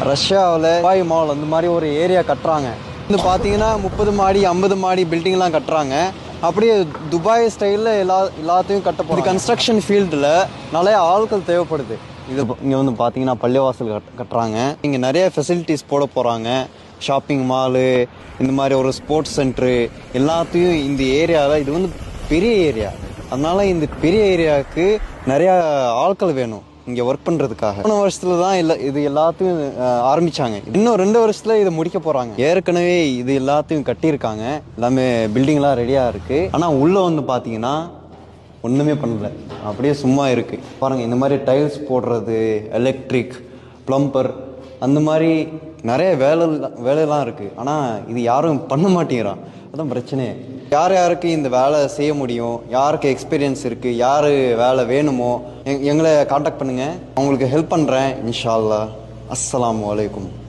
ரஷ்யாவில் Dubai mall அந்த மாதிரி ஒரு ஏரியா கட்டுறாங்க. வந்து பார்த்தீங்கன்னா 30 மாடி 50 மாடி பில்டிங்லாம் கட்டுறாங்க. அப்படியே துபாய் ஸ்டைலில் எல்லாத்தையும் கட்டப்போகுது. கன்ஸ்ட்ரக்ஷன் ஃபீல்டில் நிறைய ஆட்கள் தேவைப்படுது. இது இங்கே வந்து பார்த்தீங்கன்னா பள்ளிவாசல் கட்டுறாங்க. இங்கே நிறைய ஃபெசிலிட்டிஸ் போட போகிறாங்க. ஷாப்பிங் மாலு, இந்த மாதிரி ஒரு ஸ்போர்ட்ஸ் சென்ட்ரு எல்லாத்தையும் இந்த ஏரியாவில். இது வந்து பெரிய ஏரியா, அதனால இந்த பெரிய ஏரியாவுக்கு நிறையா ஆட்கள் வேணும் இங்கே ஒர்க் பண்ணுறதுக்காக. 3 வருஷத்துல தான் இது எல்லாத்தையும் ஆரம்பித்தாங்க. இன்னும் 2 வருஷத்துல இதை முடிக்க போகிறாங்க. ஏற்கனவே இது எல்லாத்தையும் கட்டியிருக்காங்க. எல்லாமே பில்டிங்லாம் ரெடியாக இருக்குது. ஆனால் உள்ளே வந்து பார்த்தீங்கன்னா ஒன்றுமே பண்ணல, அப்படியே சும்மா இருக்குது. பாருங்கள், இந்த மாதிரி டைல்ஸ் போடுறது, எலக்ட்ரிக், ப்ளம்பர், அந்த மாதிரி நிறைய வேலையெல்லாம் இருக்குது. ஆனால் இது யாரும் பண்ண மாட்டேங்கிறான். அதான் பிரச்சனையே. யாருக்கு இந்த வேலை செய்ய முடியும், யாருக்கு எக்ஸ்பீரியன்ஸ் இருக்குது, யார் வேலை வேணுமோ எங்களை காண்டாக்ட் பண்ணுங்கள். அவங்களுக்கு ஹெல்ப் பண்ணுறேன் இன்ஷா அல்லாஹ். அஸ்ஸலாமு அலைக்கும்.